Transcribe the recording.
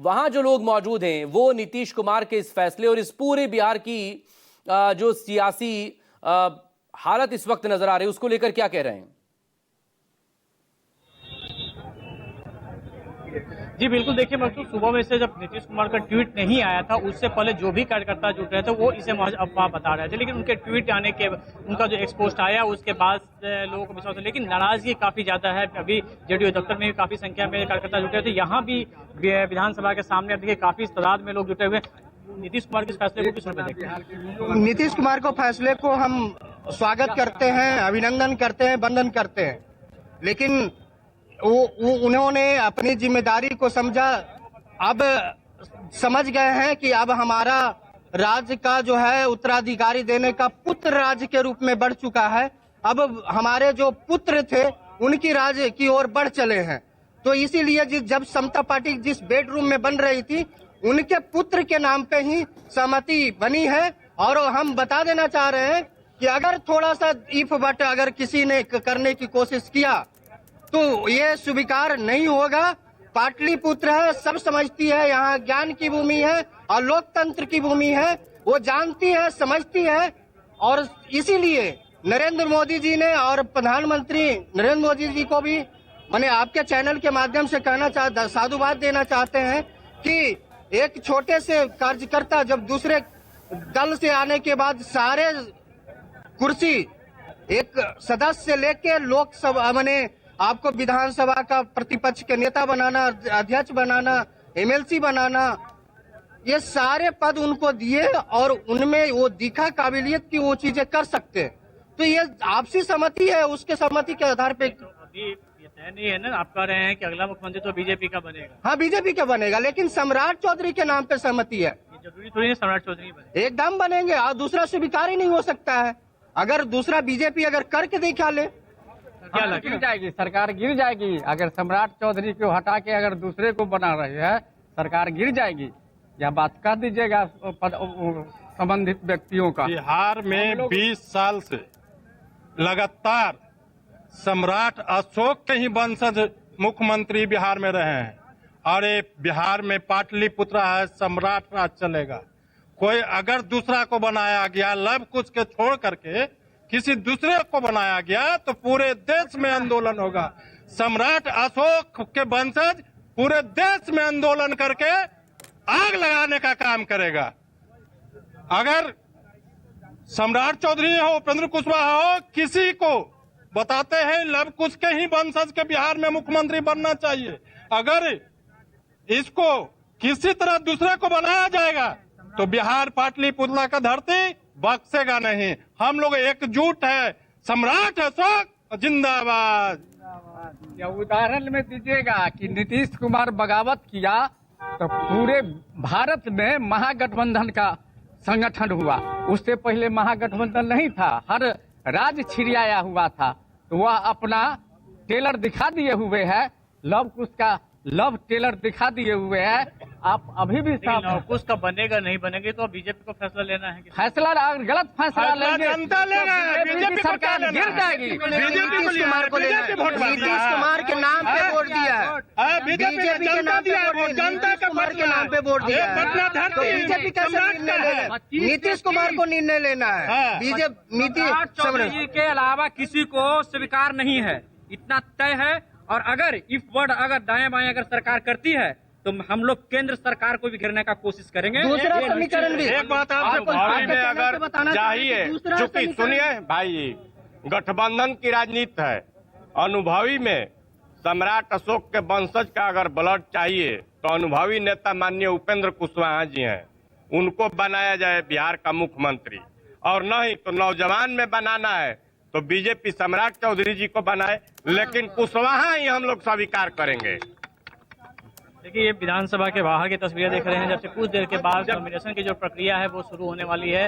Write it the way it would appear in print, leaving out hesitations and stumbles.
वहां जो लोग मौजूद हैं वो नीतीश कुमार के इस फैसले और इस पूरे बिहार की जो सियासी हालत इस वक्त नजर आ रही है उसको लेकर क्या कह रहे हैं? जी बिल्कुल, देखिए मकसूद, सुबह में से जब नीतीश कुमार का ट्वीट नहीं आया था उससे पहले जो भी कार्यकर्ता जुट रहे थे वो इसे महज अफवाह बता रहे थे, लेकिन उनके ट्वीट आने के उनका जो एक्सपोस्ट आया उसके बाद लोगों को विश्वास है। लेकिन नाराजगी काफी ज्यादा है। अभी जेडीयू दफ्तर में भी काफी संख्या में कार्यकर्ता जुटे थे, यहाँ भी विधानसभा के सामने अब देखिए काफी तादाद में लोग जुटे हुए। नीतीश कुमार के इस फैसले को किस रूप में देखते हैं? नीतीश कुमार को फैसले को हम स्वागत करते हैं, अभिनंदन करते हैं, वंदन करते हैं, लेकिन उन्होंने अपनी जिम्मेदारी को समझा। अब समझ गए हैं कि अब हमारा राज्य का जो है उत्तराधिकारी देने का पुत्र राज्य के रूप में बढ़ चुका है। अब हमारे जो पुत्र थे उनकी राज्य की ओर बढ़ चले हैं। तो इसीलिए जब समता पार्टी जिस बेडरूम में बन रही थी उनके पुत्र के नाम पे ही सहमति बनी है। और हम बता देना चाह रहे हैं कि अगर थोड़ा सा इफ बट अगर किसी ने करने की कोशिश किया तो ये स्वीकार नहीं होगा। पाटलिपुत्र है, सब समझती है, यहाँ ज्ञान की भूमि है और लोकतंत्र की भूमि है, वो जानती है, समझती है। और इसीलिए नरेंद्र मोदी जी ने और प्रधानमंत्री नरेंद्र मोदी जी को भी मैंने आपके चैनल के माध्यम से कहना साधुवाद देना चाहते हैं कि एक छोटे से कार्यकर्ता जब दूसरे दल से आने के बाद सारे कुर्सी एक सदस्य लेके लोकसभा मैंने आपको विधानसभा का प्रतिपक्ष के नेता बनाना, अध्यक्ष बनाना, एमएलसी बनाना, ये सारे पद उनको दिए और उनमें वो दिखा काबिलियत की वो चीजें कर सकते हैं। तो ये आपसी सहमति है, उसके सहमति के आधार पे। अभी ये तय नहीं है ना, आप कह रहे हैं कि अगला मुख्यमंत्री तो बीजेपी का बनेगा। हाँ, बीजेपी का बनेगा, लेकिन सम्राट चौधरी के नाम पे सहमति है। जरूरी थोड़ी है सम्राट चौधरी बने। एकदम बनेंगे और दूसरा स्वीकार ही नहीं हो सकता है। अगर दूसरा बीजेपी अगर करके दिखा ले क्या लगे? गिर जाएगी, सरकार गिर जाएगी। अगर सम्राट चौधरी को हटा के अगर दूसरे को बना रही है, सरकार गिर जाएगी। यह बात कह दीजिएगा संबंधित व्यक्तियों का। बिहार में 20 साल से लगातार सम्राट अशोक के ही वंशज मुख्यमंत्री बिहार में रहे हैं और ये बिहार में पाटलिपुत्र है, सम्राट राज चलेगा। कोई अगर दूसरा को बनाया गया, लव कुश के छोड़ करके किसी दूसरे को बनाया गया तो पूरे देश में आंदोलन होगा। सम्राट अशोक के वंशज पूरे देश में आंदोलन करके आग लगाने का काम करेगा। अगर सम्राट चौधरी हो, उपेंद्र कुशवाहा हो, किसी को बताते हैं लव कुश के ही वंशज के बिहार में मुख्यमंत्री बनना चाहिए। अगर इसको किसी तरह दूसरे को बनाया जाएगा तो बिहार पाटलिपुत्र का धरती बख्शेगा नहीं। हम लोग एकजुट है। सम्राट अशोक जिंदाबाद। या उदाहरण में दीजिएगा कि नीतीश कुमार बगावत किया तो पूरे भारत में महागठबंधन का संगठन हुआ। उससे पहले महागठबंधन नहीं था, हर राज्य छिड़ियाया हुआ था। तो वह अपना टेलर दिखा दिए हुए है, लव कुश का लव टेलर दिखा दिए हुए है। आप अभी भी कुछ का बनेगा नहीं बनेगा तो बीजेपी को फैसला लेना है। फैसला अगर गलत फैसला लेंगे जनता लेगा, बीजेपी सरकार गिर जाएगी। नीतीश कुमार को नीतीश कुमार के नाम पे वोट दिया है, बीजेपी के नाम पे वोट, नीतीश कुमार के नाम पे वोट दिया है। तो बीजेपी कैसे निर्णय लेना? नीतीश कुमार को निर्णय लेना है। बीजेपी नीतीश चौधरी के अलावा किसी को स्वीकार नहीं है, इतना तय है। और अगर इफ वर्ड अगर दाएं बाएं अगर सरकार करती है तो हम लोग केंद्र सरकार को भी घेरने का कोशिश करेंगे। दूसरा समीकरण भी एक बात आपसे भावी में अगर चाहिए, चूंकि सुनिए भाई, गठबंधन की राजनीति है। अनुभवी में सम्राट अशोक के वंशज का अगर ब्लड चाहिए तो अनुभवी नेता माननीय उपेंद्र कुशवाहा जी हैं, उनको बनाया जाए बिहार का मुख्यमंत्री। और नहीं तो नौजवान में बनाना है तो बीजेपी सम्राट चौधरी जी को बनाए, लेकिन कुशवाहा ही हम लोग स्वीकार करेंगे। देखिए, ये विधानसभा के बाहर की तस्वीरें देख रहे हैं। जब से कुछ देर के बाद नॉमिनेशन की जो प्रक्रिया है वो शुरू होने वाली है।